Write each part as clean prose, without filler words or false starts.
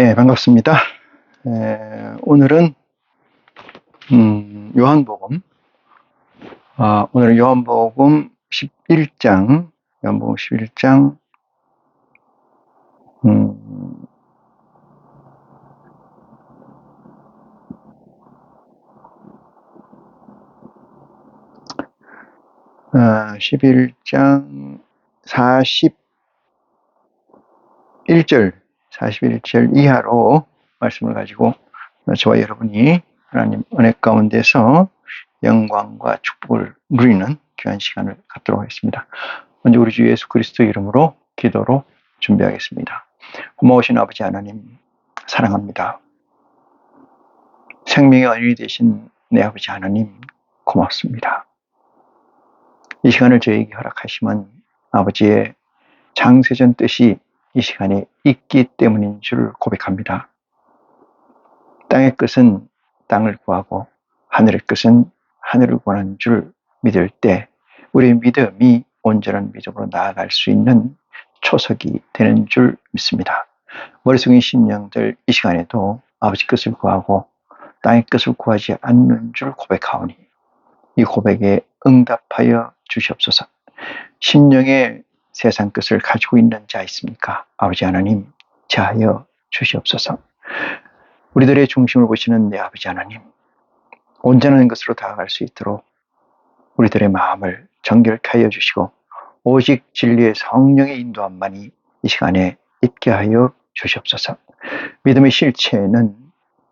네, 반갑습니다. 오늘은 요한복음, 오늘은 요한복음 11장, 요한복음 11장, 음, 11장 41절 이하로 말씀을 가지고 저와 여러분이 하나님 은혜 가운데서 영광과 축복을 누리는 귀한 시간을 갖도록 하겠습니다. 먼저 우리 주 예수 그리스도 이름으로 기도로 준비하겠습니다. 고마우신 아버지 하나님 사랑합니다. 생명의 원인이 되신 내 아버지 하나님 고맙습니다. 이 시간을 저에게 허락하시면 아버지의 장세전 뜻이 이 시간에 있기 때문인 줄 고백합니다. 땅의 끝은 땅을 구하고 하늘의 끝은 하늘을 구하는 줄 믿을 때 우리의 믿음이 온전한 믿음으로 나아갈 수 있는 초석이 되는 줄 믿습니다. 머릿속의 심령들 이 시간에도 아버지 끝을 구하고 땅의 끝을 구하지 않는 줄 고백하오니 이 고백에 응답하여 주시옵소서. 심령의 세상 끝을 가지고 있는 자 있습니까? 아버지 하나님 자하여 주시옵소서. 우리들의 중심을 보시는 내 아버지 하나님 온전한 것으로 다가갈 수 있도록 우리들의 마음을 정결케 하여 주시고 오직 진리의 성령의 인도함만이 이 시간에 있게 하여 주시옵소서. 믿음의 실체는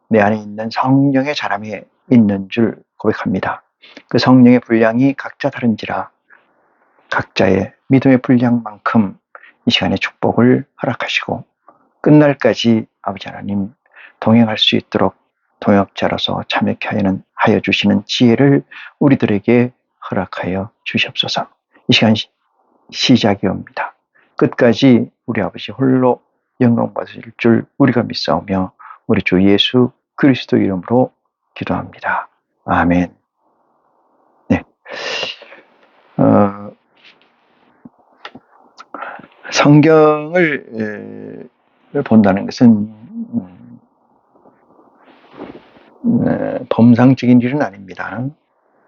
내 안에 있는 성령의 자람에 있는 줄 고백합니다. 그 성령의 분량이 각자 다른지라 각자의 믿음의 분량만큼 이 시간에 축복을 허락하시고 끝날까지 아버지 하나님 동행할 수 있도록 동역자로서 참여케 하여 주시는 지혜를 우리들에게 허락하여 주시옵소서. 이 시간 시작이옵니다. 끝까지 우리 아버지 홀로 영광 받으실 줄 우리가 믿사오며 우리 주 예수 그리스도 이름으로 기도합니다. 아멘. 네. 성경을 본다는 것은 범상적인 일은 아닙니다.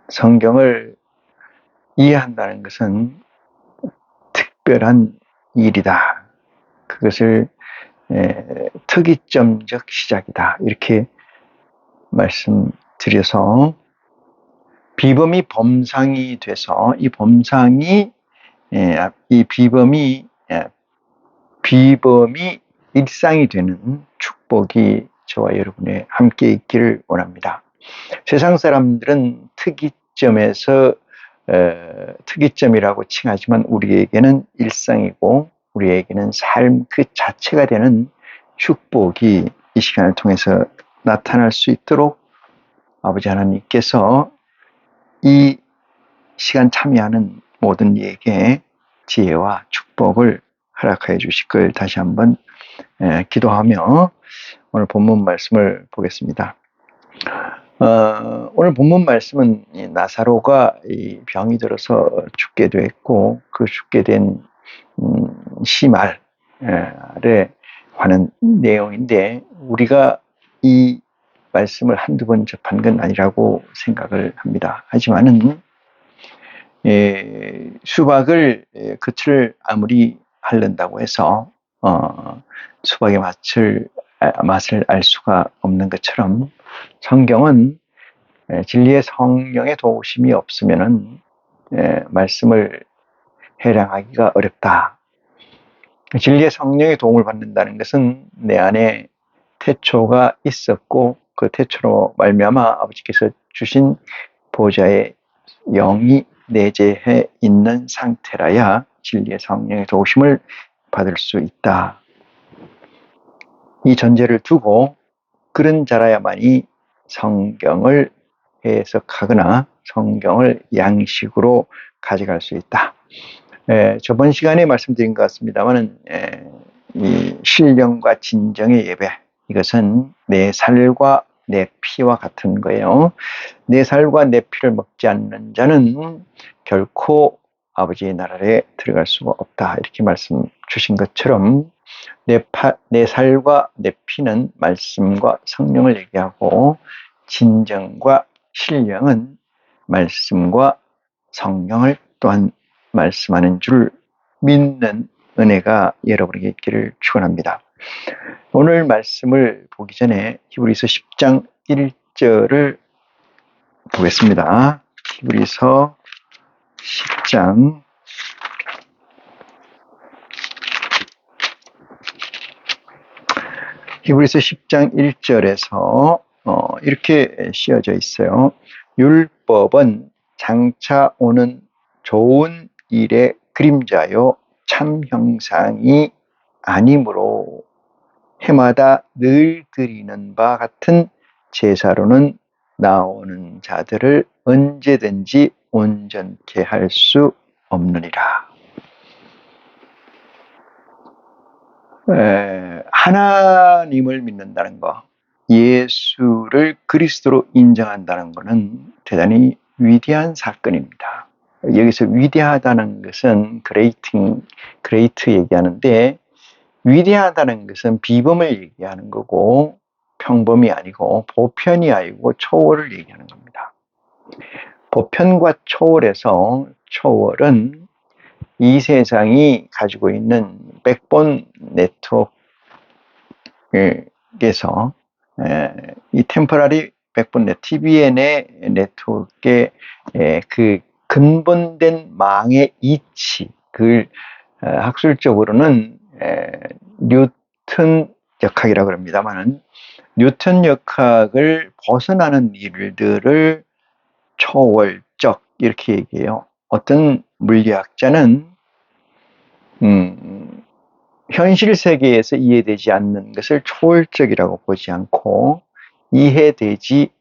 성경을 이해한다는 것은 특별한 일이다. 그것을 특이점적 시작이다. 이렇게 말씀드려서 비범이 범상이 돼서 이 비범이 일상이 되는 축복이 저와 여러분의 함께 있기를 원합니다. 세상 사람들은 특이점이라고 칭하지만 우리에게는 일상이고 우리에게는 삶 그 자체가 되는 축복이 이 시간을 통해서 나타날 수 있도록 아버지 하나님께서 이 시간 참여하는 모든 이에게 지혜와 축복을 허락하여 주실 걸 다시 한번 기도하며 오늘 본문 말씀을 보겠습니다. 오늘 본문 말씀은 나사로가 이 병이 들어서 죽게 됐고 그 죽게 된 시말에 관한 내용인데 우리가 이 말씀을 한두 번 접한 건 아니라고 생각을 합니다. 하지만은 수박을 끝을 아무리 핥는다고 해서 수박의 맛을 알 수가 없는 것처럼 성경은 진리의 성령의 도우심이 없으면은 말씀을 해량하기가 어렵다. 진리의 성령의 도움을 받는다는 것은 내 안에 태초가 있었고 그 태초로 말미암아 아버지께서 주신 보좌의 영이 내재해 있는 상태라야 진리의 성령의 도우심을 받을 수 있다. 이 전제를 두고 그런 자라야만이 성경을 해석하거나 성경을 양식으로 가져갈 수 있다. 저번 시간에 말씀드린 것 같습니다만 이 신령과 진정의 예배 이것은 내 살과 내 피와 같은 거예요. 내 살과 내 피를 먹지 않는 자는 결코 아버지의 나라에 들어갈 수가 없다. 이렇게 말씀 주신 것처럼 내 살과 내 피는 말씀과 성령을 얘기하고, 진정과 신령은 말씀과 성령을 또한 말씀하는 줄 믿는 은혜가 여러분에게 있기를 축원합니다. 오늘 말씀을 보기 전에 히브리서 10장 1절을 보겠습니다. 히브리서 10장 1절에서 이렇게 씌어져 있어요. 율법은 장차 오는 좋은 일의 그림자요 참 형상이 아니므로 해마다 늘 드리는 바 같은 제사로는 나오는 자들을 언제든지 온전케 할 수 없느니라. 하나님을 믿는다는 것, 예수를 그리스도로 인정한다는 것은 대단히 위대한 사건입니다. 여기서 위대하다는 것은 그레이트 얘기하는데, 위대하다는 것은 비범을 얘기하는 거고 평범이 아니고 보편이 아니고 초월을 얘기하는 겁니다. 보편과 초월에서 초월은 이 세상이 가지고 있는 백본 네트워크에서 이 템포러리 백본 TBN의 네트워크의 그 근본된 망의 이치, 그걸 학술적으로는 뉴턴 역학이라고 합니다만은, 뉴턴 역학을 벗어나는 일들을 초월적 이렇게 얘기해요. 어떤 물리학자는 현실 세계에서 이해되지 않는 것을 초월적이라고 보지 않고, 이해되지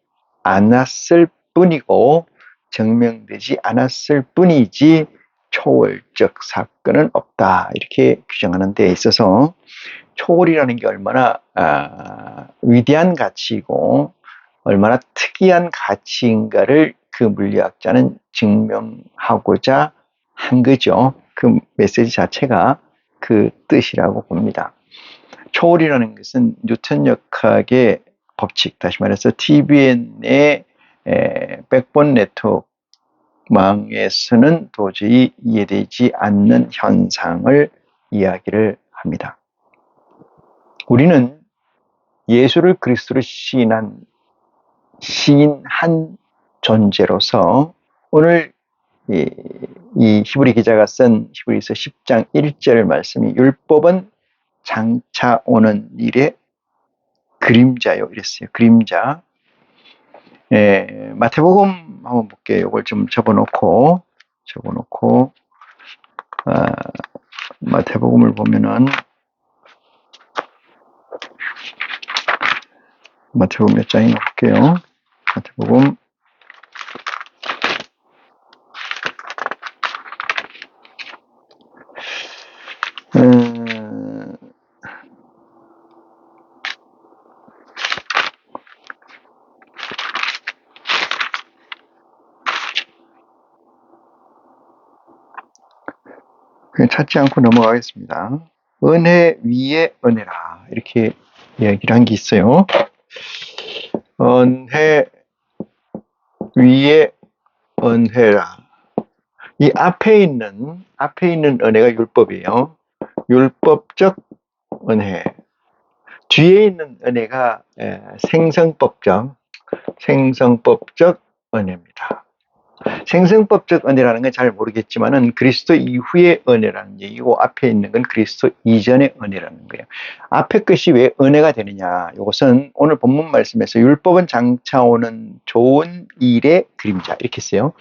않았을 뿐이고 증명되지 않았을 뿐이지 초월적 사건은 없다, 이렇게 규정하는 데 있어서 초월이라는 게 얼마나 위대한 가치이고 얼마나 특이한 가치인가를 그 물리학자는 증명하고자 한 거죠. 그 메시지 자체가 그 뜻이라고 봅니다. 초월이라는 것은 뉴턴 역학의 법칙, 다시 말해서 TBN의 백본 네트워크망에서는 도저히 이해되지 않는 현상을 이야기를 합니다. 우리는 예수를 그리스도로 시인한 존재로서 오늘 이 히브리 기자가 쓴 히브리서 10장 1절 말씀이 율법은 장차 오는 일의 그림자요 이랬어요. 그림자. 마태복음 한번 볼게요. 이걸 좀 적어놓고 마태복음을 보면은, 마태복음 몇 장인가 볼게요. 마태복음 '그냥 찾지 않고 넘어가겠습니다. 은혜 위에 은혜라, 이렇게 이야기를 한 게 있어요. 은혜 위에 은혜라. 이 앞에 있는 은혜가 율법이에요. 율법적 은혜. 뒤에 있는 은혜가 생성법적 은혜입니다. 생성법적 은혜라는 건 잘 모르겠지만은 그리스도 이후의 은혜라는 얘기고, 앞에 있는 건 그리스도 이전의 은혜라는 거예요. 앞에 것이 왜 은혜가 되느냐? 이것은 오늘 본문 말씀에서 율법은 장차 오는 좋은 일의 그림자, 이렇게 써요.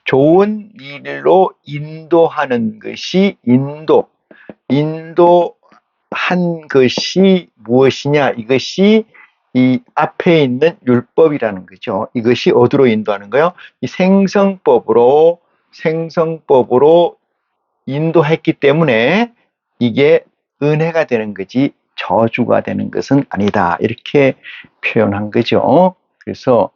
좋은 일로 인도하는 것이 인도한 것이 무엇이냐? 이것이 이 앞에 있는 율법이라는 거죠. 이것이 어디로 인도하는 거예요? 이 생성법으로 인도했기 때문에 이게 은혜가 되는 거지 저주가 되는 것은 아니다, 이렇게 표현한 거죠. 그래서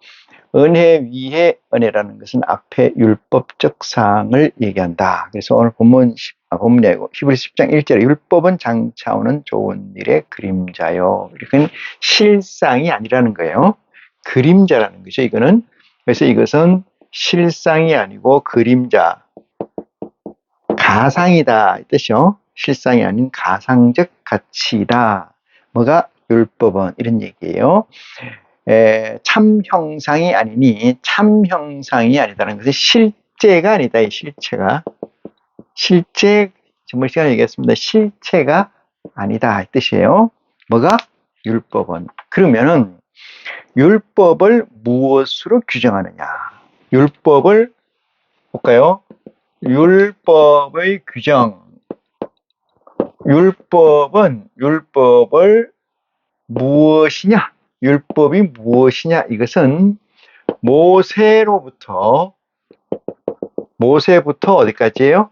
은혜 위에 은혜라는 것은 앞에 율법적 사항을 얘기한다. 그래서 오늘 본문 본문이 아니고 히브리서 10장 1절에 율법은 장차오는 좋은 일의 그림자요. 이건 실상이 아니라는 거예요. 그림자라는 거죠. 이거는. 그래서 이것은 실상이 아니고 그림자, 가상이다 이 뜻이요. 실상이 아닌 가상적 가치이다. 뭐가? 율법은 이런 얘기예요. 참 형상이 아니니 참 형상이 아니다는 것은 실제가 아니다. 이 실체가. 실제, 정말 시간에 얘기했습니다. 실체가 아니다 이 뜻이에요. 뭐가? 율법은. 그러면은 율법을 무엇으로 규정하느냐? 율법을 볼까요? 율법의 규정. 율법을 무엇이냐? 율법이 무엇이냐? 이것은 모세부터 어디까지예요?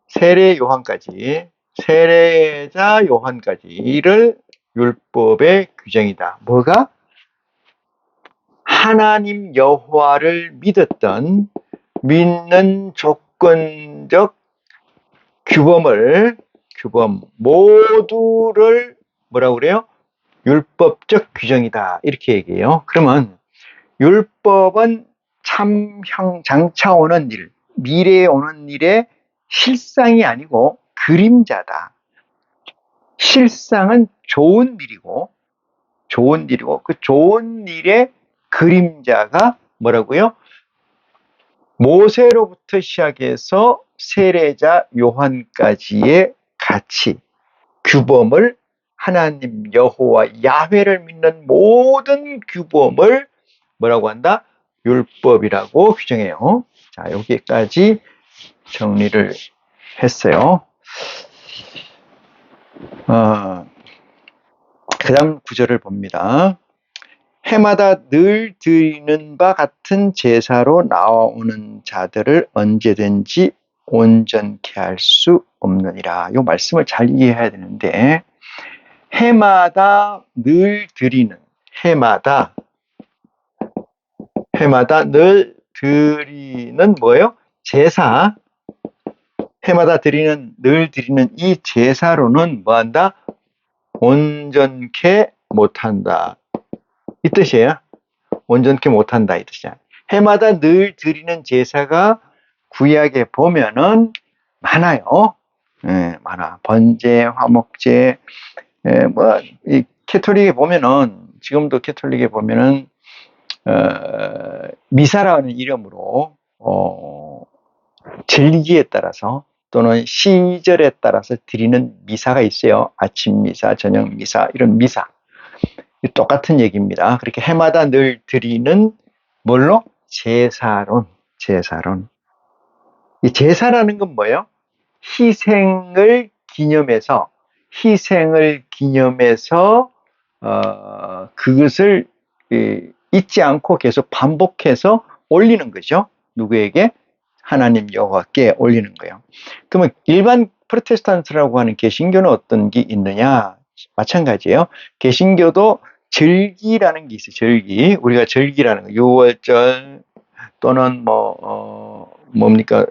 세례 요한까지, 세례자 요한까지를 율법의 규정이다. 뭐가? 하나님 여호와를 믿는 조건적 규범 모두를 뭐라고 그래요? 율법적 규정이다. 이렇게 얘기해요. 그러면 율법은 장차 오는 일, 미래에 오는 일의 실상이 아니고 그림자다. 실상은 좋은 일이고 그 좋은 일의 그림자가 뭐라고요? 모세로부터 시작해서 세례자 요한까지의 가치, 규범을 하나님 여호와 야훼를 믿는 모든 규범을 뭐라고 한다? 율법이라고 규정해요. 자, 여기까지 정리를 했어요. 그 다음 구절을 봅니다. 해마다 늘 드리는 바 같은 제사로 나오는 자들을 언제든지 온전케 할 수 없느니라. 이 말씀을 잘 이해해야 되는데, 해마다 늘 드리는, 해마다 늘 드리는 뭐예요? 제사. 해마다 늘 드리는 이 제사로는 뭐한다? 온전케 못한다. 이 뜻이에요. 온전케 못한다 이 뜻이야. 해마다 늘 드리는 제사가 구약에 보면은 많아요. 많아. 번제, 화목제, 이 캐톨릭에 보면은, 지금도 캐톨릭에 보면은 미사라는 이름으로 절기에 따라서 또는 시절에 따라서 드리는 미사가 있어요. 아침 미사, 저녁 미사, 이런 미사. 똑같은 얘기입니다. 그렇게 해마다 늘 드리는 뭘로? 제사론. 이 제사라는 건 뭐예요? 희생을 기념해서 그것을 잊지 않고 계속 반복해서 올리는 거죠. 누구에게? 하나님 여호와께 올리는 거예요. 그러면 일반 프로테스탄트라고 하는 개신교는 어떤 게 있느냐? 마찬가지예요. 개신교도 절기라는 게 있어요. 절기. 우리가 절기라는 거, 6월절 또는 뭡니까?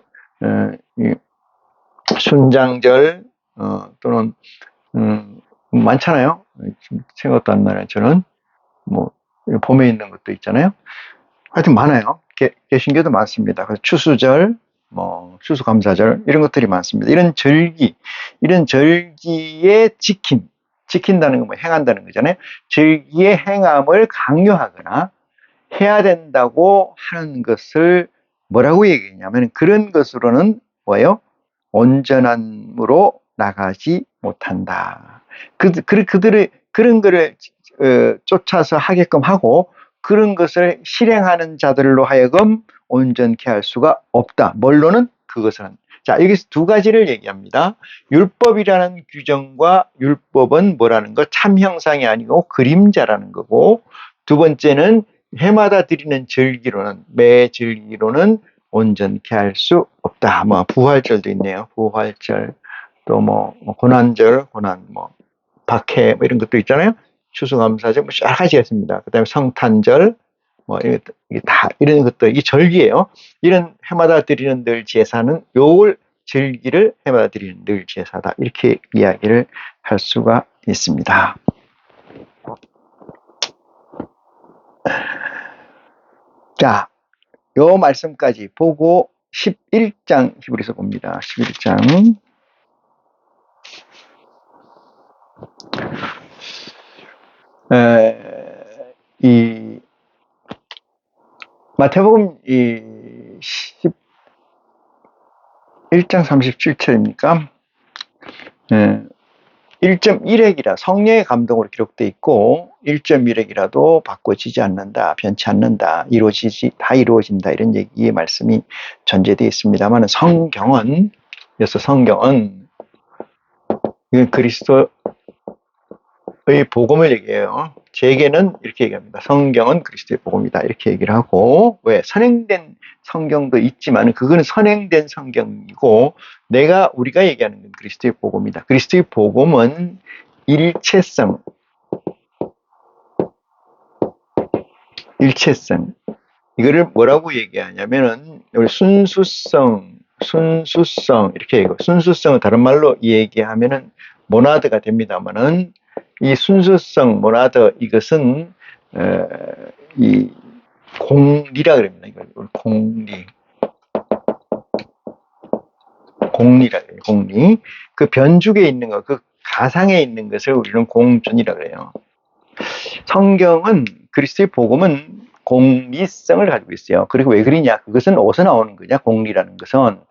순장절 또는 많잖아요. 생각도 안 나요. 저는 봄에 있는 것도 있잖아요. 하여튼 많아요. 개신교도 많습니다. 그래서 추수절, 추수감사절 이런 것들이 많습니다. 이런 절기의 지킨다는 건 행한다는 거잖아요. 절기의 행함을 강요하거나 해야 된다고 하는 것을 뭐라고 얘기했냐면, 그런 것으로는 뭐예요? 온전함으로 나가지 못한다. 그들의 그런 거를 쫓아서 하게끔 하고 그런 것을 실행하는 자들로 하여금 온전케 할 수가 없다. 뭘로는? 그것은. 자, 여기서 두 가지를 얘기합니다. 율법이라는 규정과 율법은 뭐라는 거? 참 형상이 아니고 그림자라는 거고, 두 번째는 해마다 드리는 매 절기로는 온전케 할 수 없다. 부활절도 있네요. 부활절, 또 고난절, 박해, 이런 것도 있잖아요. 추수감사절, 여러 가지가 있습니다. 그 다음에 성탄절, 이게 다, 이런 것들, 이게 절기예요. 이런 해마다 드리는 늘 제사는 요걸 절기를 해마다 드리는 늘 제사다. 이렇게 이야기를 할 수가 있습니다. 자, 요 말씀까지 보고 11장 히브리서 봅니다. 11장. 이 마태복음 11장 37절입니까? 1.1핵이라 성령의 감동으로 기록되어 있고 1.1핵이라도 바꿔지지 않는다, 변치 않는다, 다 이루어진다 이런 얘기의 말씀이 전제되어 있습니다만 성경은 이건 그리스도의 복음을 얘기해요. 제게는 이렇게 얘기합니다. 성경은 그리스도의 복음이다 이렇게 얘기를 하고, 왜? 선행된 성경도 있지만 그거는 선행된 성경이고 우리가 얘기하는 건 그리스도의 복음이다. 그리스도의 복음은 일체성 이거를 뭐라고 얘기하냐면은 우리 순수성 이렇게 얘기하고, 순수성은 다른 말로 얘기하면은 모나드가 됩니다만은 이 순수성 모나드 이것은 이 공리라 그럽니다. 이걸 공리라 그래요. 공리. 그 변죽에 있는 것, 그 가상에 있는 것을 우리는 공준이라 그래요. 성경은 그리스도의 복음은 공리성을 가지고 있어요. 그리고 왜 그러냐? 그것은 어디서 나오는 거냐? 공리라는 것은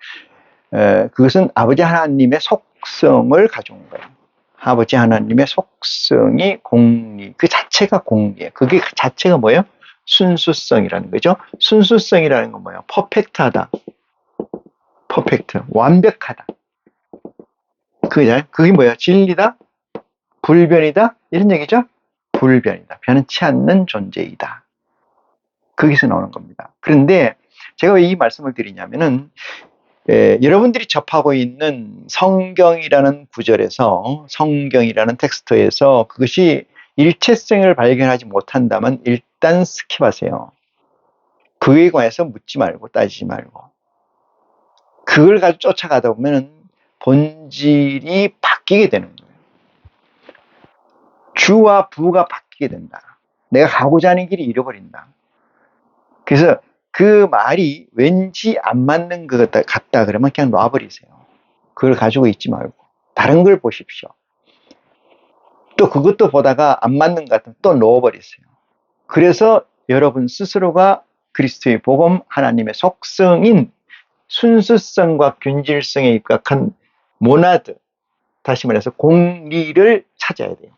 그것은 아버지 하나님의 속성을 가져온 거예요. 아버지 하나님의 속성이 공리, 그 자체가 공리예요. 그게 그 자체가 뭐예요? 순수성이라는 거죠. 순수성이라는 건 뭐예요? 퍼펙트하다, 완벽하다. 그게 뭐야? 진리다, 불변이다, 이런 얘기죠. 불변이다, 변치 않는 존재이다. 거기서 나오는 겁니다. 그런데 제가 왜 이 말씀을 드리냐면은 여러분들이 접하고 있는 성경이라는 구절에서, 성경이라는 텍스트에서 그것이 일체성을 발견하지 못한다면 일단 스킵하세요. 그에 관해서 묻지 말고 따지지 말고, 그걸 가지고 쫓아가다 보면 본질이 바뀌게 되는 거예요. 주와 부가 바뀌게 된다. 내가 가고자 하는 길이 잃어버린다. 그래서 그 말이 왠지 안 맞는 것 같다 그러면 그냥 놔버리세요. 그걸 가지고 있지 말고 다른 걸 보십시오. 또 그것도 보다가 안 맞는 것 같으면 또 놓아버리세요. 그래서 여러분 스스로가 그리스도의 복음, 하나님의 속성인 순수성과 균질성에 입각한 모나드, 다시 말해서 공리를 찾아야 돼요.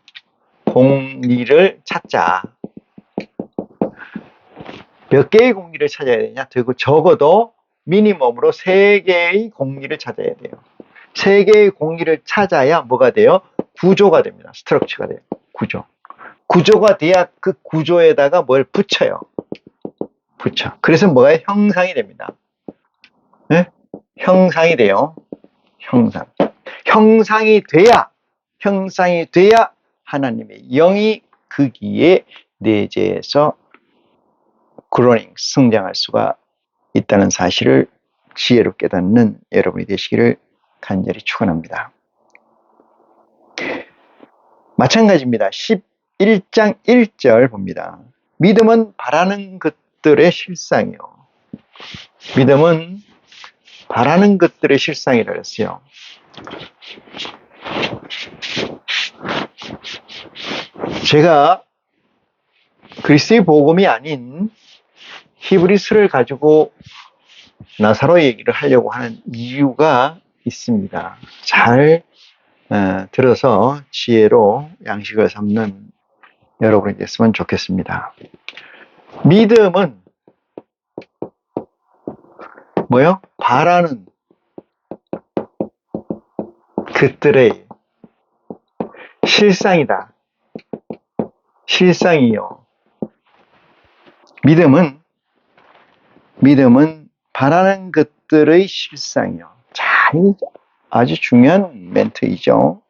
공리를 찾자. 몇 개의 공리를 찾아야 되냐? 적어도 미니멈으로 3개의 공리를 찾아야 돼요. 3개의 공리를 찾아야 뭐가 돼요? 구조가 됩니다. 스트럭처가 돼요. 구조가 돼야 그 구조에다가 뭘 붙여요. 그래서 뭐가 형상이 됩니다. 네? 형상이 돼요. 형상이 돼야 하나님의 영이 거기에 내재해서 그로닝, 성장할 수가 있다는 사실을 지혜로 깨닫는 여러분이 되시기를 간절히 축원합니다. 마찬가지입니다. 11장 1절 봅니다. 믿음은 바라는 것들의 실상이요. 믿음은 바라는 것들의 실상이라 했어요. 제가 그리스도의 복음이 아닌 히브리서를 가지고 나사로 얘기를 하려고 하는 이유가 있습니다. 잘 들어서 지혜로 양식을 삼는 여러분이 됐으면 좋겠습니다. 믿음은 뭐요? 바라는 것들의 실상이다. 실상이요. 믿음은 바라는 것들의 실상이요. 자, 아주 중요한 멘트이죠.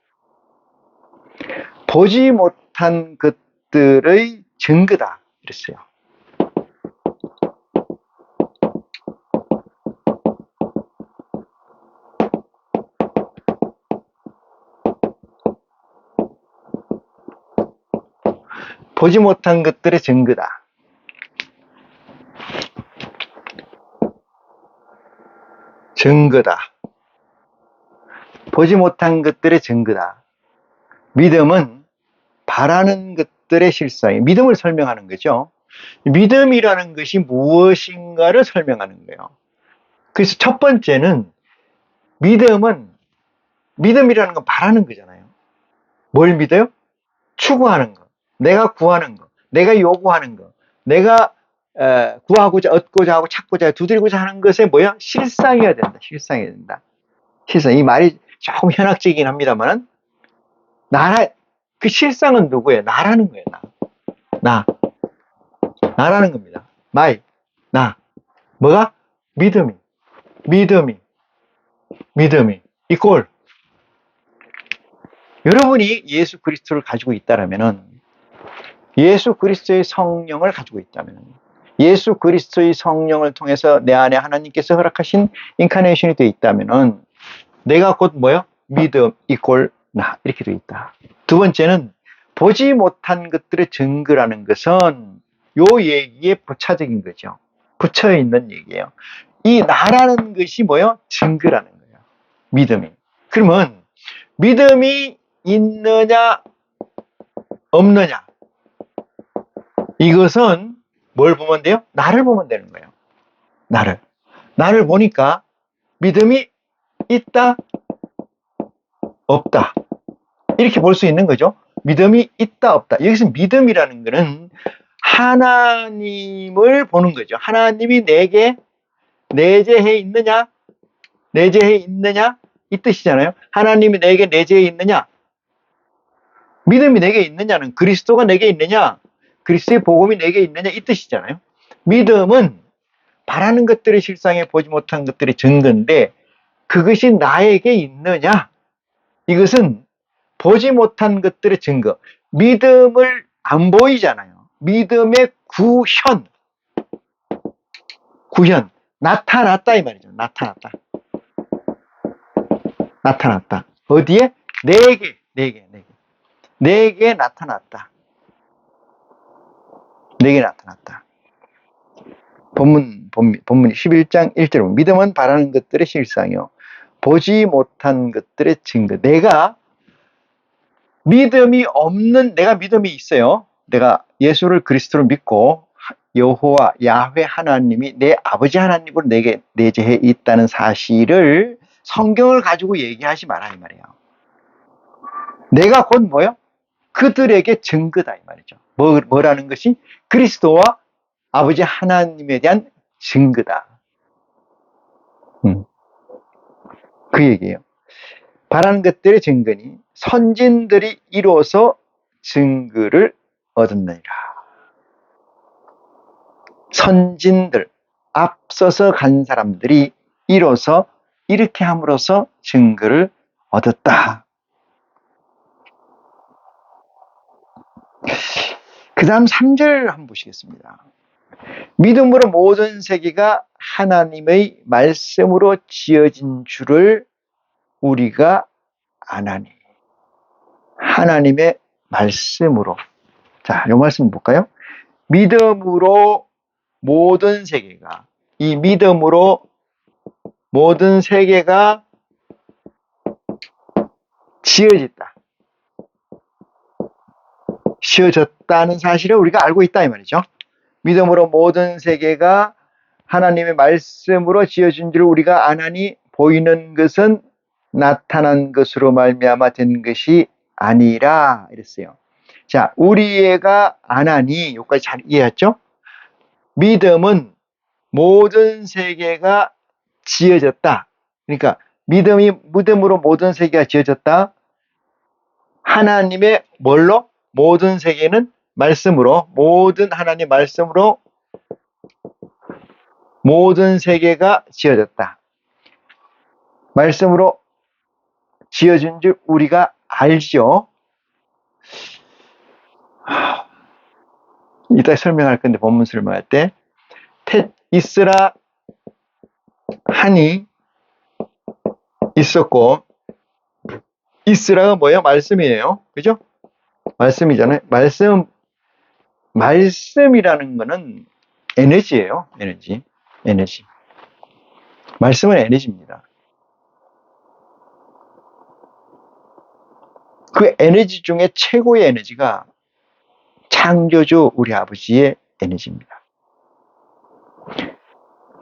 보지 못한 것들의 증거다. 이랬어요. 보지 못한 것들의 증거다. 증거다. 보지 못한 것들의 증거다. 믿음은 바라는 것들의 실상이, 믿음을 설명하는 거죠. 믿음이라는 것이 무엇인가를 설명하는 거예요. 그래서 첫 번째는 믿음이라는 건 바라는 거잖아요. 뭘 믿어요? 추구하는 거, 내가 구하는 거, 내가 요구하는 거, 내가 구하고자, 얻고자 하고 찾고자, 두드리고자 하는 것에 뭐야? 실상이어야 된다. 실상이어야 된다. 실상. 이 말이 조금 현학적이긴 합니다만, 그 실상은 누구예요? 나라는 거예요. 나라는 겁니다. 나. 뭐가? 믿음이. 이꼴. 여러분이 예수 그리스도를 가지고 있다라면은, 예수 그리스도의 성령을 가지고 있다면, 예수 그리스도의 성령을 통해서 내 안에 하나님께서 허락하신 인카네이션이 되어 있다면은, 내가 곧 뭐요? 믿음 이꼴 나. 이렇게 되어 있다. 두 번째는 보지 못한 것들의 증거라는 것은 요 얘기에 부차적인 거죠. 붙여 있는 얘기예요. 이 나라는 것이 뭐요? 증거라는 거예요. 믿음이. 그러면 믿음이 있느냐 없느냐, 이것은 뭘 보면 돼요? 나를 보면 되는 거예요. 나를 보니까 믿음이 있다 없다 이렇게 볼 수 있는 거죠. 믿음이 있다 없다. 여기서 믿음이라는 것은 하나님을 보는 거죠. 하나님이 내게 내재해 있느냐 이 뜻이잖아요. 하나님이 내게 내재해 있느냐, 믿음이 내게 있느냐는 그리스도가 내게 있느냐, 그리스도의 복음이 내게 있느냐 이 뜻이잖아요. 믿음은 바라는 것들의 실상에 보지 못한 것들의 증거인데, 그것이 나에게 있느냐, 이것은 보지 못한 것들의 증거. 믿음을 안 보이잖아요. 믿음의 구현. 나타났다 이 말이죠. 나타났다. 어디에? 내게 나타났다. 내게 나타났다. 본문 11장 1절. 믿음은 바라는 것들의 실상이요, 보지 못한 것들의 증거. 내가 믿음이 있어요. 내가 예수를 그리스도를 믿고 여호와 야훼 하나님이 내 아버지 하나님으로 내게 내재해 있다는 사실을 성경을 가지고 얘기하지 마라 이 말이에요. 내가 곧 뭐요? 그들에게 증거다 이 말이죠. 뭐라는 것이? 그리스도와 아버지 하나님에 대한 증거다. 그 얘기예요. 바라는 것들의 증거니 선진들이 이로써 증거를 얻었느니라. 선진들, 앞서서 간 사람들이 이로써, 이렇게 함으로써 증거를 얻었다. 그 다음 3절 한번 보시겠습니다. 믿음으로 모든 세계가 하나님의 말씀으로 지어진 줄을 우리가 아나니. 하나님의 말씀으로. 자, 이 말씀 볼까요? 믿음으로 모든 세계가, 이 믿음으로 모든 세계가 지어졌다는 사실을 우리가 알고 있다 이 말이죠. 믿음으로 모든 세계가 하나님의 말씀으로 지어진 줄 우리가 아나니, 보이는 것은 나타난 것으로 말미암아 된 것이 아니라 이랬어요. 자, 우리가 아나니, 여기까지 잘 이해했죠? 믿음은 모든 세계가 지어졌다. 그러니까 믿음으로 모든 세계가 지어졌다. 하나님의 뭘로? 모든 세계는 말씀으로, 하나님 말씀으로 모든 세계가 지어졌다. 말씀으로 지어진 줄 우리가 알죠. 이따 설명할 건데, 본문 설명할 때 있으라 하니 있었고, 있으라가 뭐예요? 말씀이에요. 그죠? 말씀이잖아요. 말씀, 말씀이라는 거는 에너지예요. 에너지. 말씀은 에너지입니다. 그 에너지 중에 최고의 에너지가 창조주 우리 아버지의 에너지입니다.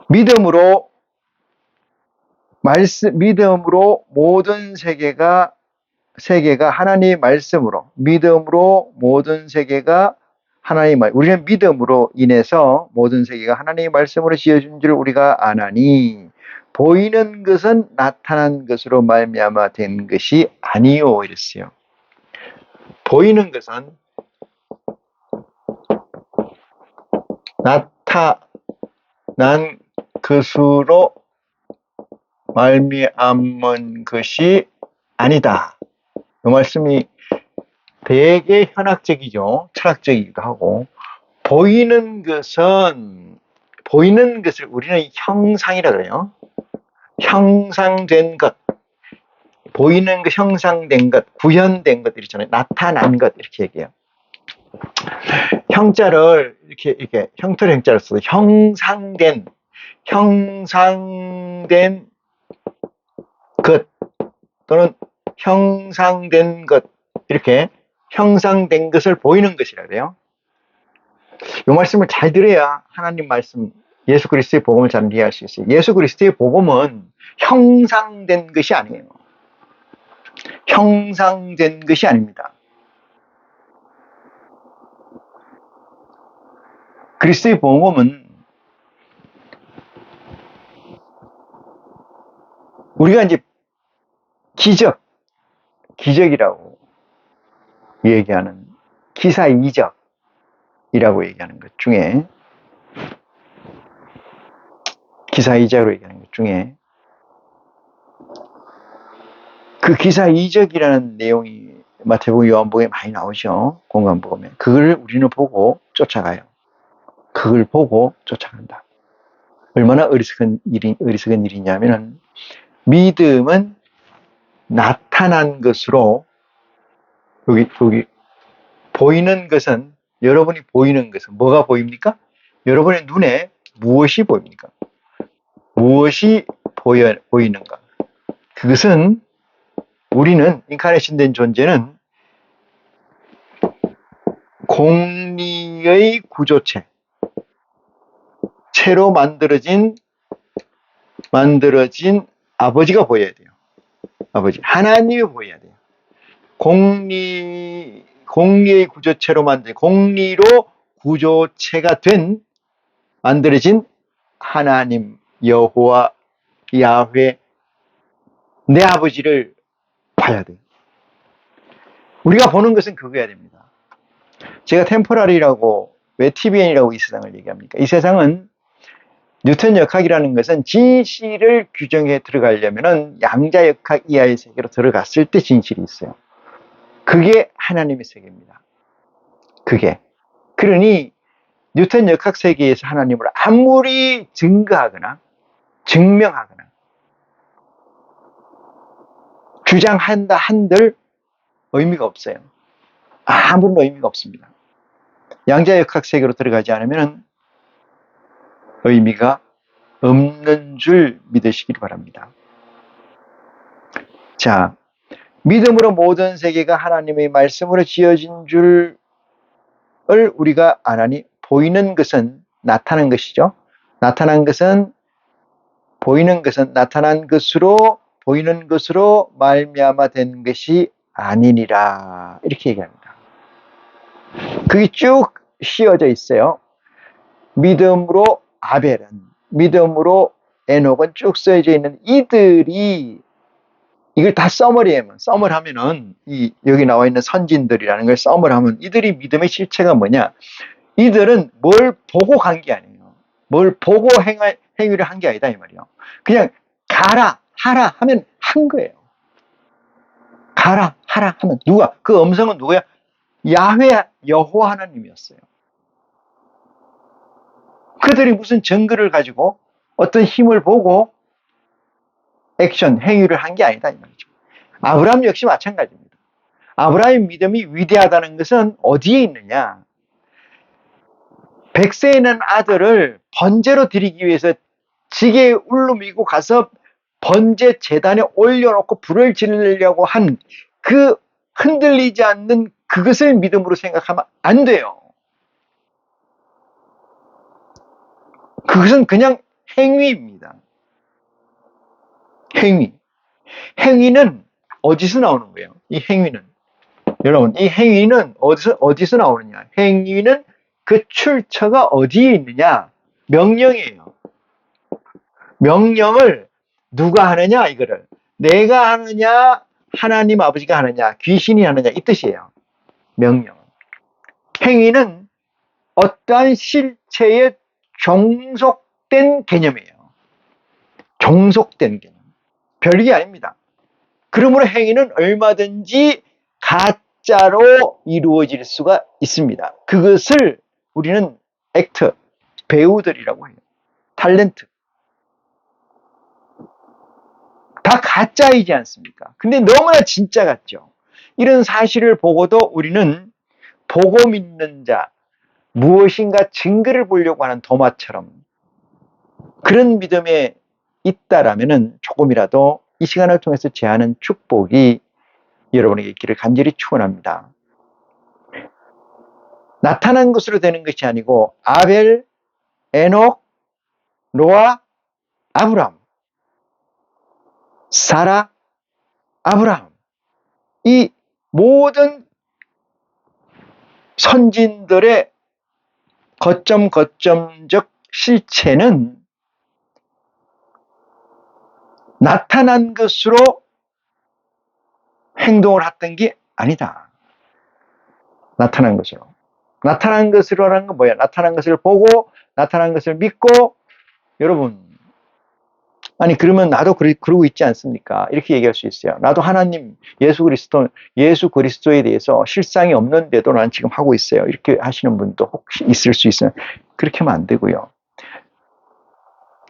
믿음으로 모든 세계가 하나님의 말씀으로, 믿음으로 모든 세계가 하나님의 말, 우리는 믿음으로 인해서 모든 세계가 하나님의 말씀으로 지어진 줄 우리가 아나니 보이는 것은 나타난 것으로 말미암아 된 것이 아니요 이랬어요. 보이는 것은 나타난 것으로 말미암은 것이 아니다. 이 말씀이 되게 현학적이죠. 철학적이기도 하고, 보이는 것을 우리는 형상이라 그래요. 형상된 것, 보이는 것, 형상된 것, 구현된 것 있잖아요. 나타난 것 이렇게 얘기해요. 형자를 이렇게 형태로 형자를 써서 형상된 것 또는 형상된 것 이렇게 형상된 것을 보이는 것이라 그래요. 이 말씀을 잘 들어야 하나님 말씀 예수 그리스도의 복음을 잘 이해할 수 있어요. 예수 그리스도의 복음은 형상된 것이 아니에요. 형상된 것이 아닙니다. 그리스도의 복음은 우리가 이제 기적이라고 얘기하는 기사이적이라고 얘기하는 것 중에 그 기사이적이라는 내용이 마태복음, 요한복음에 많이 나오죠. 공관복음에. 그걸 우리는 보고 쫓아가요. 그걸 보고 쫓아간다. 얼마나 어리석은 일이냐면은 믿음은 나타난 것으로 여기 보이는 것은 여러분이 보이는 것은 뭐가 보입니까? 여러분의 눈에 무엇이 보입니까? 무엇이 보이는가? 그것은 우리는 인카네이션 된 존재는 공리의 구조체로 만들어진 아버지가 보여야 돼요. 아버지 하나님이 보여야 돼요. 공리의 구조체로 공리로 구조체가 만들어진 하나님 여호와 야훼 내 아버지를 봐야 돼요. 우리가 보는 것은 그거야 됩니다. 제가 템포럴이라고 왜 TBN이라고 이 세상을 얘기합니까? 이 세상은 뉴턴 역학이라는 것은 진실을 규정해 들어가려면 양자역학 이하의 세계로 들어갔을 때 진실이 있어요. 그게 하나님의 세계입니다. 그러니 뉴턴 역학 세계에서 하나님을 아무리 증거하거나 증명하거나 주장한다 한들 의미가 없어요. 아무런 의미가 없습니다. 양자역학 세계로 들어가지 않으면 의미가 없는 줄 믿으시길 바랍니다. 자, 믿음으로 모든 세계가 하나님의 말씀으로 지어진 줄을 우리가 아나니 보이는 것은 나타난 것이죠. 나타난 것은 보이는 것으로 말미암아 된 것이 아니니라 이렇게 얘기합니다. 그게 쭉 씌어져 있어요. 믿음으로 아벨은, 믿음으로 에녹은 쭉 써져 있는 이들이 이걸 다 서머리하면은 여기 나와 있는 선진들이라는 걸 서머리하면 이들이 믿음의 실체가 뭐냐? 이들은 뭘 보고 간 게 아니에요. 뭘 보고 행위를 한 게 아니다 이 말이에요. 그냥 가라 하라 하면 한 거예요. 가라 하라 하면 누가? 그 음성은 누구야? 야훼 여호와 하나님이었어요. 그들이 무슨 증거를 가지고 어떤 힘을 보고 행위를 한 게 아니다 이 말이죠. 아브라함 역시 마찬가지입니다. 아브라함의 믿음이 위대하다는 것은 어디에 있느냐? 100세에 아들을 번제로 드리기 위해서 지게에 울루미고 가서 번제 제단에 올려놓고 불을 지르려고 한 그 흔들리지 않는 그것을 믿음으로 생각하면 안 돼요. 그것은 그냥 행위입니다. 행위. 행위는 어디서 나오는 거예요? 이 행위는. 여러분, 이 행위는 어디서 나오느냐? 행위는 그 출처가 어디에 있느냐? 명령이에요. 명령을 누가 하느냐? 이거를. 내가 하느냐? 하나님 아버지가 하느냐? 귀신이 하느냐? 이 뜻이에요. 명령. 행위는 어떠한 실체에 종속된 개념이에요. 종속된 개념. 별게 아닙니다. 그러므로 행위는 얼마든지 가짜로 이루어질 수가 있습니다. 그것을 우리는 액터, 배우들이라고 해요. 탤런트. 다 가짜이지 않습니까? 근데 너무나 진짜 같죠. 이런 사실을 보고도 우리는 보고 믿는 자, 무엇인가 증거를 보려고 하는 도마처럼 그런 믿음에 있다라면 조금이라도 이 시간을 통해서 제하는 축복이 여러분에게 있기를 간절히 축원합니다. 나타난 것으로 되는 것이 아니고 아벨, 에녹, 노아, 아브람, 사라, 아브람 이 모든 선진들의 거점적 실체는 나타난 것으로 행동을 했던 게 아니다. 나타난 것으로. 나타난 것으로라는 건 뭐야? 나타난 것을 보고 나타난 것을 믿고 여러분 아니 그러면 나도 그러고 있지 않습니까? 이렇게 얘기할 수 있어요. 나도 하나님 예수 그리스도에 대해서 실상이 없는데도 난 지금 하고 있어요. 이렇게 하시는 분도 혹시 있을 수 있어요. 그렇게 하면 안 되고요.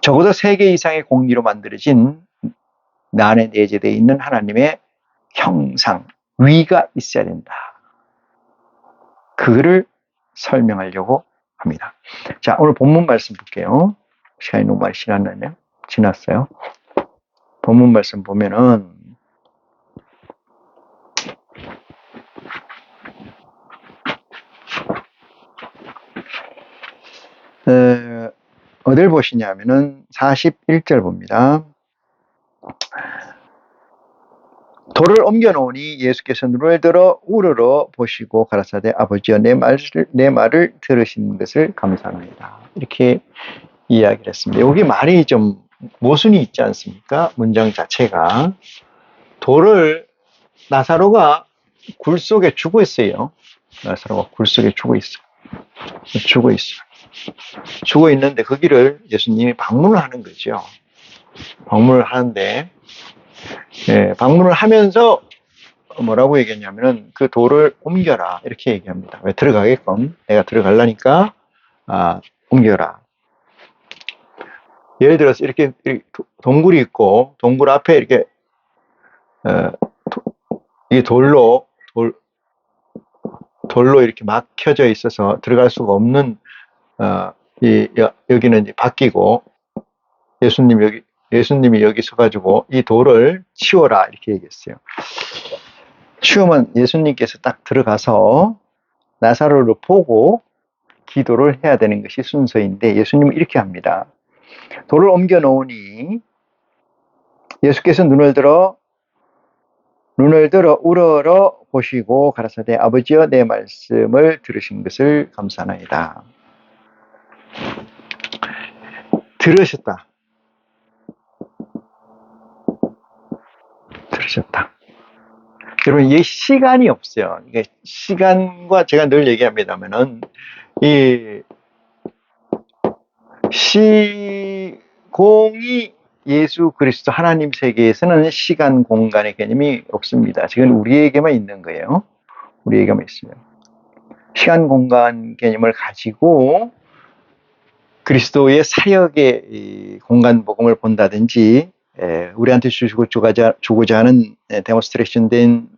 적어도 3개 이상의 공리로 만들어진 나 안에 내재되어 있는 하나님의 형상, 위가 있어야 된다. 그거를 설명하려고 합니다. 자, 오늘 본문 말씀 볼게요. 시간이 너무 많이 지났어요. 본문 말씀 보면은 어딜 보시냐면은 41절 봅니다. 돌을 옮겨 놓으니 예수께서 눈을 들어 우러러 보시고 가라사대 아버지여 내 말을 들으신 것을 감사합니다. 이렇게 이야기를 했습니다. 여기 말이 좀 모순이 있지 않습니까? 문장 자체가 돌을 나사로가 굴 속에 죽어 있어요. 나사로가 굴 속에 죽어 있는데 거기를 예수님이 방문을 하는 거죠. 방문을 하는데 방문을 하면서 뭐라고 얘기했냐면은 그 돌을 옮겨라 이렇게 얘기합니다. 왜 들어가게끔 내가 들어가려니까 옮겨라. 예를 들어서 이렇게 동굴이 있고 동굴 앞에 이렇게 이 돌로 이렇게 막혀져 있어서 들어갈 수가 없는 여기는 이제 바뀌고 예수님이 여기 서가지고 이 돌을 치워라 이렇게 얘기했어요. 치우면 예수님께서 딱 들어가서 나사로를 보고 기도를 해야 되는 것이 순서인데 예수님은 이렇게 합니다. 돌을 옮겨 놓으니 예수께서 눈을 들어 우러러 보시고 가라사대 아버지여 내 말씀을 들으신 것을 감사하나이다. 들으셨다. 여러분, 이게 시간이 없어요. 이게 시간과 제가 늘 얘기합니다만은, 이 시공이 예수 그리스도 하나님 세계에서는 시간, 공간의 개념이 없습니다. 지금 우리에게만 있는 거예요. 우리에게만 있어요. 시간, 공간 개념을 가지고 그리스도의 사역의 공간 복음을 본다든지 우리한테 주고자 하는 데몬스트레이션 된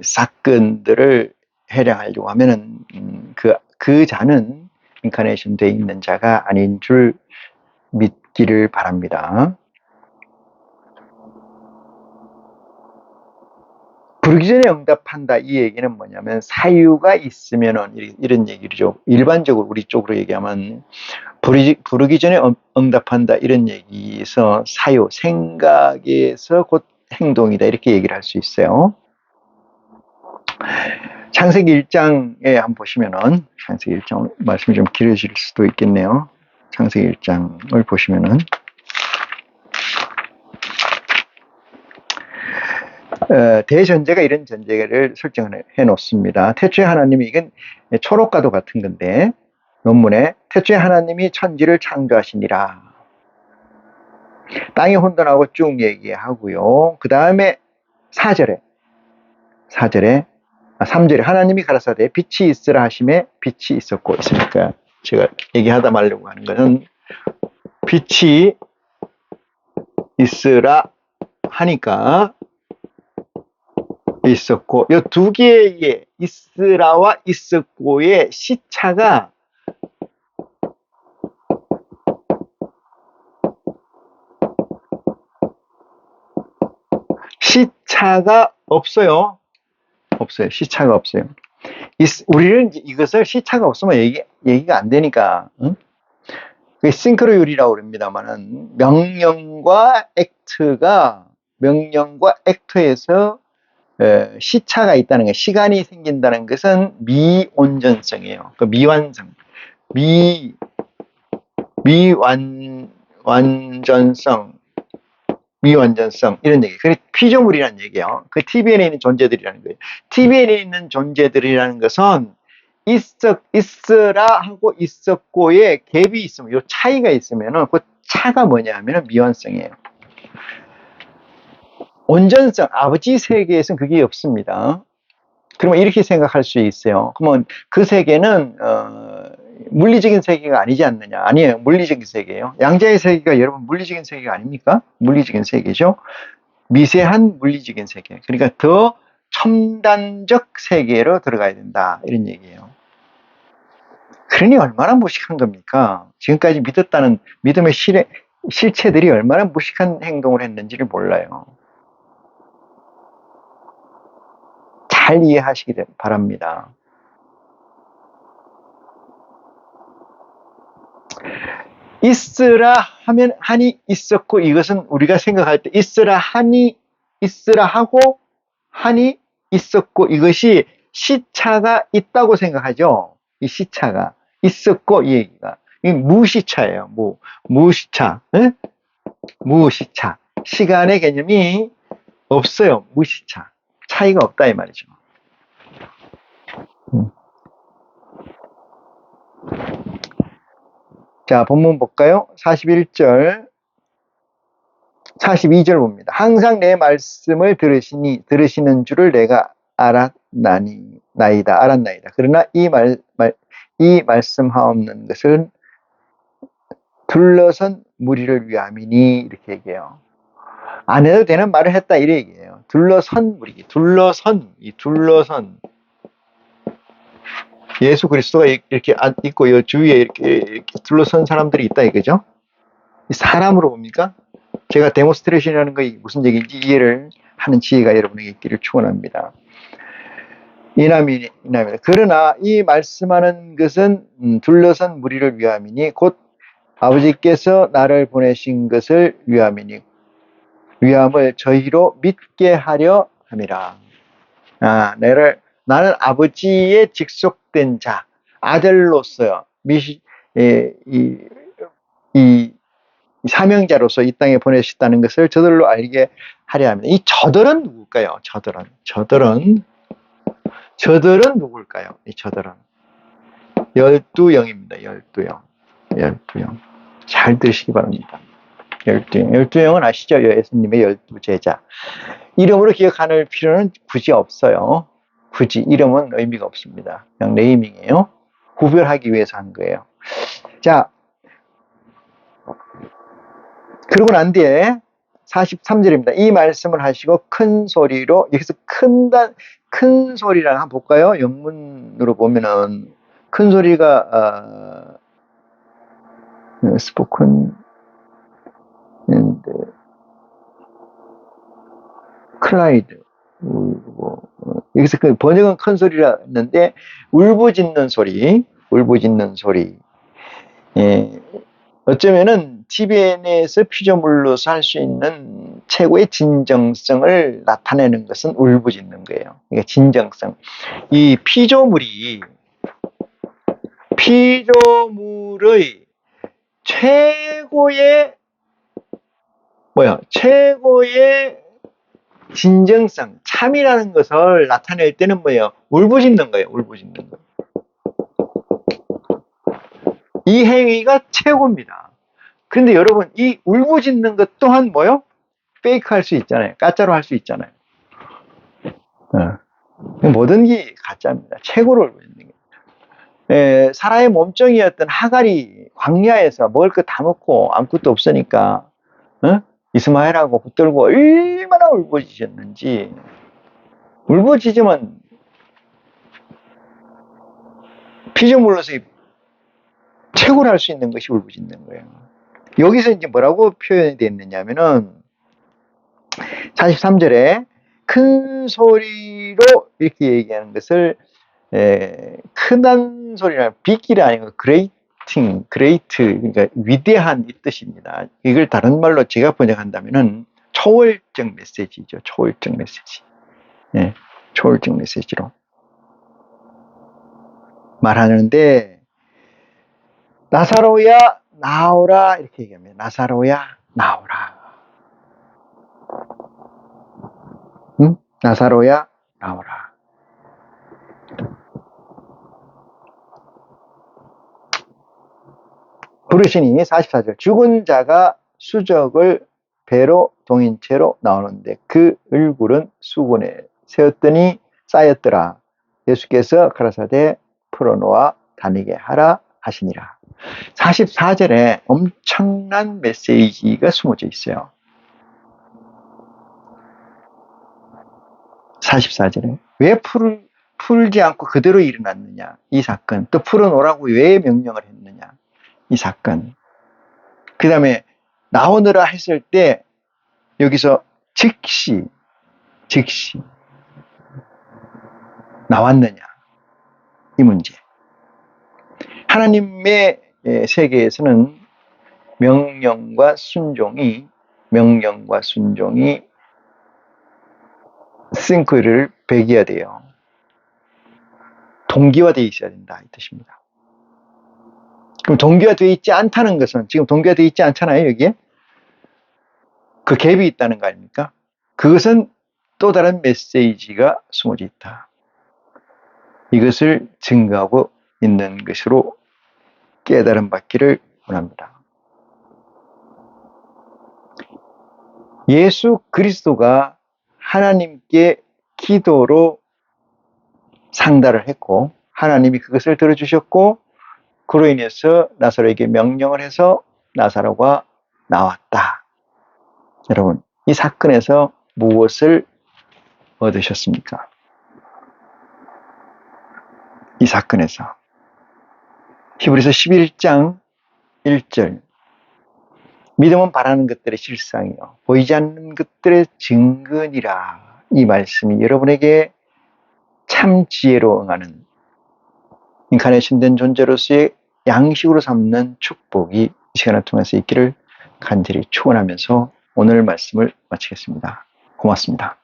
사건들을 해량하려고 하면은 그 자는 인카네이션 돼 있는 자가 아닌 줄 믿기를 바랍니다. 부르기 전에 응답한다, 이 얘기는 뭐냐면 사유가 있으면은 이런 얘기죠. 일반적으로 우리 쪽으로 얘기하면 부르기 전에 응답한다, 이런 얘기에서 사유, 생각에서 곧 행동이다, 이렇게 얘기를 할 수 있어요. 창세기 1장에 한번 보시면은, 창세기 1장 말씀이 좀 길어질 수도 있겠네요. 창세기 1장을 보시면은 대전제가 이런 전제를 설정을 해 놓습니다. 태초에 하나님이, 이건 초록과도 같은 건데, 논문에 태초에 하나님이 천지를 창조하시니라, 땅이 혼돈하고 쭉 얘기하고요. 그 다음에 3절에 하나님이 가라사대 빛이 있으라 하심에 빛이 있었고, 있으니까 제가 얘기하다 말려고 하는 것은 빛이 있으라 하니까 있었고, 이 두 개의 있으라와 있었고의 시차가 없어요. 시차가 없어요. 우리는 이것을 시차가 없으면 얘기가 안 되니까, 응? 그게 싱크로율이라고 그럽니다만은, 명령과 액터에서 시차가 있다는 거, 시간이 생긴다는 것은 미온전성이에요. 그 미완성, 미완전성, 이런 얘기. 그게 피조물이라는 얘기예요. 그 TVN에 있는 존재들이라는 거예요. TVN에 있는 존재들이라는 것은 있으라 하고 있었고의 갭이 있으면, 요 차이가 있으면은, 그 차가 뭐냐 하면은 미완성이에요. 온전성, 아버지 세계에서는 그게 없습니다. 그러면 이렇게 생각할 수 있어요. 그러면 그 세계는 물리적인 세계가 아니지 않느냐? 아니에요. 물리적인 세계예요. 양자의 세계가 여러분 물리적인 세계가 아닙니까? 물리적인 세계죠. 미세한 물리적인 세계. 그러니까 더 첨단적 세계로 들어가야 된다, 이런 얘기예요. 그러니 얼마나 무식한 겁니까? 지금까지 믿었다는 믿음의 실체들이 얼마나 무식한 행동을 했는지를 몰라요. 잘 이해하시기 바랍니다. 있으라 하면 한이 있었고, 이것은 우리가 생각할 때 있으라 하고 한이 있었고, 이것이 시차가 있다고 생각하죠. 이 시차가 있었고, 이 얘기가 이 무시차예요. 무시차, 에? 무시차. 시간의 개념이 없어요. 무시차. 차이가 없다, 이 말이죠. 자, 본문 볼까요? 41절, 42절 봅니다. 항상 내 말씀을 들으시는 줄을 내가 알았나이다. 그러나 이 말씀하옵는 것은 둘러선 무리를 위함이니, 이렇게 얘기해요. 안 해도 되는 말을 했다, 이래 얘기해요. 둘러선 무리, 둘러선. 예수 그리스도가 이렇게 있고, 이 주위에 이렇게 둘러선 사람들이 있다, 이거죠? 사람으로 봅니까? 제가 데모스트레이션이라는 것이 무슨 얘기인지 이해를 하는 지혜가 여러분에게 있기를 축원합니다. 이남이다. 그러나 이 말씀하는 것은 둘러선 무리를 위함이니, 곧 아버지께서 나를 보내신 것을 위함을 저희로 믿게 하려 함이라. 나는 아버지의 직속된 자, 아들로서 이 사명자로서 이 땅에 보내셨다는 것을 저들로 알게 하려 합니다. 이 저들은 누굴까요? 저들은 누굴까요? 이 저들은 12영입니다. 12영. 잘 들으시기 바랍니다. 12영은 아시죠? 예수님의 12제자. 이름으로 기억할 필요는 굳이 없어요. 굳이 이름은 의미가 없습니다. 그냥 네이밍이에요. 구별하기 위해서 한 거예요. 자, 그러고 난 뒤에 43절입니다. 이 말씀을 하시고 큰 소리로, 여기서 큰 소리랑 한번 볼까요? 영문으로 보면은 큰 소리가 스포큰 클라이드 울고, 여기서 그 번역은 큰 소리라 했는데 울부짖는 소리, 울부짖는 소리. 예, 어쩌면은 티베트에서 피조물로서 할 수 있는 최고의 진정성을 나타내는 것은 울부짖는 거예요. 그러니까 진정성. 이 피조물의 최고의 진정성, 참이라는 것을 나타낼 때는 뭐예요? 울부짖는 거예요. 울부짖는 거. 이 행위가 최고입니다. 그런데 여러분, 이 울부짖는 것 또한 뭐요? 페이크 할 수 있잖아요. 가짜로 할 수 있잖아요. 모든 게 가짜입니다. 최고로 울부짖는 거예요. 사라의 몸종이었던 하갈이 광야에서 먹을 거 다 먹고 아무것도 없으니까 이스마엘하고 붙들고 얼마나 울부짖었는지. 울부짖으면 피조물로서 최고로 할 수 있는 것이 울부짖는 거예요. 여기서 이제 뭐라고 표현이 됐느냐면은 43절에 큰 소리로 이렇게 얘기하는 것을 크다는 소리는 빅이 아니고 그레이트, 그러니까 위대한 이 뜻입니다. 이걸 다른 말로 제가 번역한다면은 초월적 메시지죠. 초월적 메시지. 예, 초월적 메시지로 말하는데, 나사로야 나오라 이렇게 얘기합니다. 나사로야 나오라. 나사로야 나오라. 부르시니 44절 죽은 자가 수적을 배로 동인채로 나오는데 그 얼굴은 수군에 세웠더니 쌓였더라. 예수께서 가라사대 풀어놓아 다니게 하라 하시니라. 44절에 엄청난 메시지가 숨어져 있어요. 44절에 왜 풀지 않고 그대로 일어났느냐, 이 사건. 또 풀어놓으라고 왜 명령을 했느냐, 이 사건. 그 다음에 나오느라 했을 때 여기서 즉시 나왔느냐, 이 문제. 하나님의 세계에서는 명령과 순종이 싱크를 배기화돼요. 동기화되어 있어야 된다, 이 뜻입니다. 그럼 동기화되어 있지 않다는 것은, 지금 동기화되어 있지 않잖아요, 여기에? 그 갭이 있다는 거 아닙니까? 그것은 또 다른 메시지가 숨어져 있다. 이것을 증거하고 있는 것으로 깨달음 받기를 원합니다. 예수 그리스도가 하나님께 기도로 상달을 했고 하나님이 그것을 들어주셨고 그로 인해서 나사로에게 명령을 해서 나사로가 나왔다. 여러분, 이 사건에서 무엇을 얻으셨습니까? 이 사건에서 히브리서 11장 1절 믿음은 바라는 것들의 실상이요 보이지 않는 것들의 증거니라. 이 말씀이 여러분에게 참 지혜로 응하는 인카네이션된 존재로서의 양식으로 삼는 축복이 이 시간을 통해서 있기를 간절히 축원하면서 오늘 말씀을 마치겠습니다. 고맙습니다.